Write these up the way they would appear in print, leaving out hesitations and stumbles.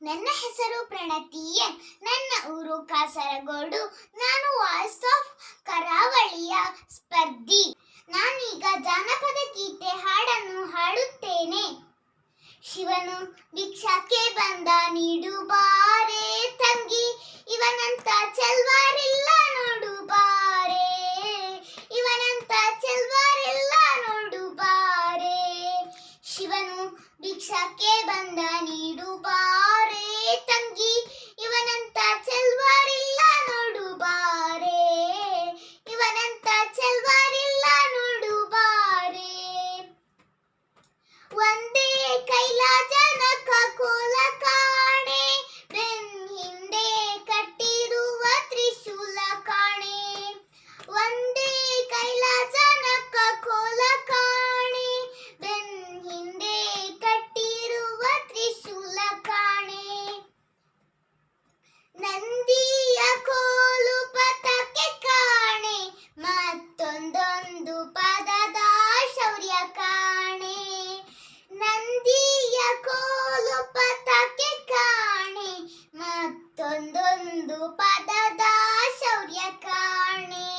ನನ್ನ ಹೆಸರು ಪ್ರಣತಿ. ನನ್ನ ಊರು ಕಾಸರಗೋಡು. ನಾನು ವಾಯ್ಸ್ ಆಫ್ ಕರಾವಳಿಯ ಸ್ಪರ್ಧಿ. ನಾನೀಗ ಜಾನಪದ ಗೀತೆ ಹಾಡನ್ನು ಹಾಡುತ್ತೇನೆ. ಶಿವನು ಭಿಕ್ಷಕ್ಕೆ ಬಂದ, ನೀಡು ಬಾರೆ ತಂಗಿ, ಇವನಂತ ಚೆಲ್ವಾರಿಲ್ಲ ನೋಡು ಬಾರೆ, ಇವನಂತ ಚೆಲ್ವಾರಿಲ್ಲ ನೋಡು ಬಾರೆ. ಶಿವನು ಭಿಕ್ಷಕ್ಕೆ ಬಂದ, ನೀಡು ಬಾರೆ ತಂಗಿ, ಇವನಂತ ಚೆಲ್ವಾರಿಲ್ಲ ನೋಡು ಬಾರೆ, ಇವನಂತ ಚೆಲ್ವಾರಿಲ್ಲ ನೋಡು ಬಾರೆ. ಒಂದೇ ಕೈಲಾಜನಕ ಕೋಲ ಕಾಣೆ, ಬೆನ್ ಹಿಂದೆ ಕಟ್ಟಿರುವ ತ್ರಿಶೂಲ ಕಾಣೆ. ಒಂದೇ ಕೈಲಾಜನಕ ಕೋಲ ಕಾಣೆ, ಬೆನ್ ಹಿಂದೆ ಕಟ್ಟಿರುವ ತ್ರಿಶೂಲ ಕಾಣೆ. ನಂದಿಯ ಕೋಲು ಪತಕೆ ಕಾಣೆ, ಮತ್ತೊಂದೊಂದು ಪದದ ಶೌರ್ಯ ಕಾಣೆ. ನಂದಿಯ ಕೋಲು ಪತಕೆ ಕಾಣೆ, ಮತ್ತೊಂದೊಂದು ಪದದ ಶೌರ್ಯ ಕಾಣೆ.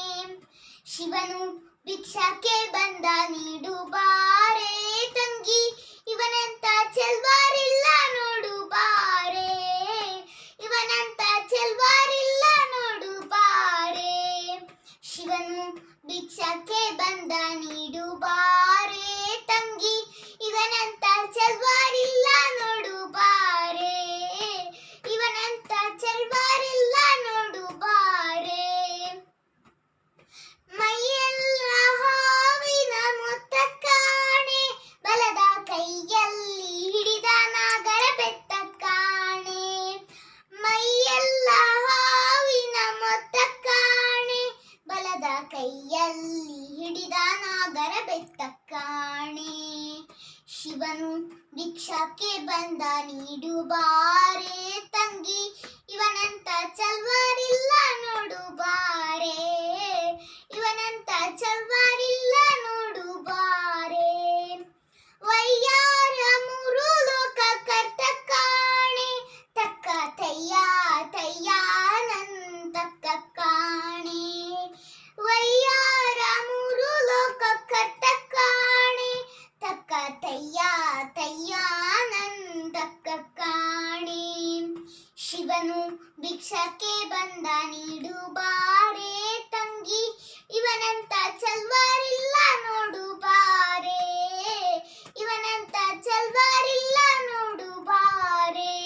ಶಿವನು ಭಿಕ್ಷಕ್ಕೆ ಬಂದ, ನೀಡು ಬಾರೆ ತಂಗಿ, ಇವನಂತ ಚೆಲ್ವಾರಿಲ್ಲ ನೋಡು ಬಾರೆ, ಇವನಂತ ಚೆಲ್ವಾರಿಲ್ಲ ನೋಡು ಬಾರೆ. ಶಿವನು ಭಿಕ್ಷಕ್ಕೆ ಬಂದ, ನೀಡು ಬಾರೆ ತಂಗಿ, ಇವನಂತ ಚೆಲ್ವಾರಿಲ್ಲ ನೋಡು ಬಾರೆ, ಇವನಂತ ಚೆಲ್ವಾರಿಲ್ಲ ನೋಡು ಬಾರೆ. ಮೈಯೆಲ್ಲ ಹಾವಿನ ಮೊತ್ತ ಕಾಣೆ, ಬಲದ ಕೈಯಲ್ಲಿ ಹಿಡಿದ ನಾಗರ ಬೆತ್ತ ಕಾಣೆ. ಮೈಯೆಲ್ಲ ಹಾವಿನ ಮೊತ್ತ ಕಾಣೆ, ಬಲದ ಕೈಯಲ್ಲಿ ಹಿಡಿದ ನಾಗರ ಬೆತ್ತ ಕಾಣೆ. ಶಿವನು ಭಿಕ್ಷಕ್ಕೆ ಬಂದ, ನೀಡು ಬಾರೆ ತಂಗಿ, ಇವನಂತ ಚೆಲ್ವಾರಿಲ್ಲ ನೋಡು ಬಾರೆ, ಇವನಂತ ಚೆಲ್ವಾರಿಲ್ಲ ನೋಡು ಬಾರೆ. ವಯ್ಯಾರ ಮೂರು ಲೋಕ ಕರ್ತ ಕಾಣೆ, ತಕ್ಕ ತಯ್ಯ ತಯ್ಯ ನಂತಕ್ಕ ಕಾಣೆ. ವಯ್ಯಾರ ಮೂರು ಲೋಕ ಕರ್ತ ಕಾಣೆ, ತಕ್ಕ ತಯ್ಯ ತಯ್ಯ ನಂತಕ್ಕ ಕಾಣೆ. ಶಿವನು ಭಿಕ್ಷಕ್ಕೆ ಬಂದ, ನೀಡು ಬಾರೆ ತಂಗಿ, ಇವನಂತ ಚೆಲ್ವಾರಿಲ್ಲ ನೋಡು ಬಾರೆ, ಇವನಂತ ಚೆಲ್ವಾರಿಲ್ಲ ನೋಡು ಬಾರೆ.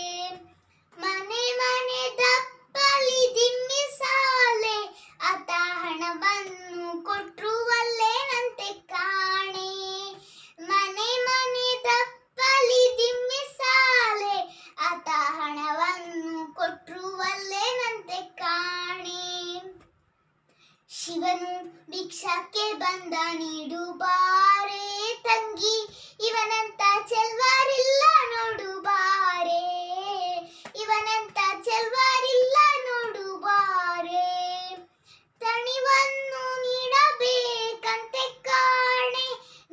ಮನೆ ಮನೆ ದಪ್ಪಲಿ ದಿಮ್ಮಿ ಸಾಲೆ, ಆತ ಹಣವನ್ನು ಕೊಟ್ರು ಒಲ್ಲೆನಂತೆ ಕಾಣೆ. ಮನೆ ಮನೆ ದಪ್ಪಲಿ ದಿಮ್ಮಿ ಸಾಲೆ, ಆತ ಹಣವನ್ನು ಕೊಟ್ರು ಒಲ್ಲೆನಂತೆ ಕಾಣೆ. ಶಿವನು ಭಿಕ್ಷಕ್ಕೆ ಬಂದ, ನೀಡು ಬಾರೆ ತಂಗಿ, ಇವನಂತ ಚೆಲ್ವಾರಿಲ್ಲ ನೋಡು ಬಾರೆ, ಇವನಂತ ಚೆಲ್ವಾರಿಲ್ಲ ನೋಡು ಬಾರೆ. ತಣಿವನ್ನು ನೀಡಬೇಕಂತೆ ಕಾಣೆ,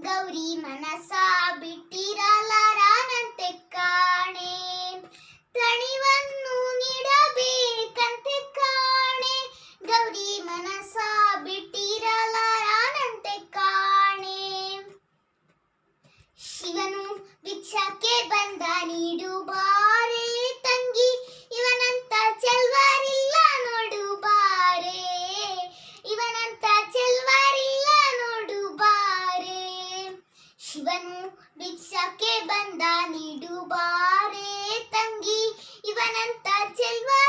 ಗೌರಿ ಮನಸ ಬಿಟ್ಟಿರಲಾರನಂತೆ ಕಾಣೆ. ತಣಿವನ್ನು ನೀಡಬೇಕಂತೆ ಕಾಣೆ, ಗೌರಿ ಮನಸ ಬಿಟ್ಟಿರಲಾರನಂತೆ ಕಾಣೆ. ಶಿವನು ಭಿಕ್ಷಕ್ಕೆ ಬಂದ, ನೀಡು ಬಾರೆ ತಂಗಿ, ಇವನಂತ ಚೆಲ್ವಾರಿಲ್ಲ ನೋಡು ಬಾರೆ, ಇವನಂತ ಚೆಲ್ವಾರಿಲ್ಲ ನೋಡು ಬಾರೆ. ಶಿವನು ಭಿಕ್ಷಕ್ಕೆ ಬಂದ, ನೀಡು ಬಾರೆ ತಂಗಿ, ಇವನಂತ ಚೆಲ್ವಾರಿಲ್ಲ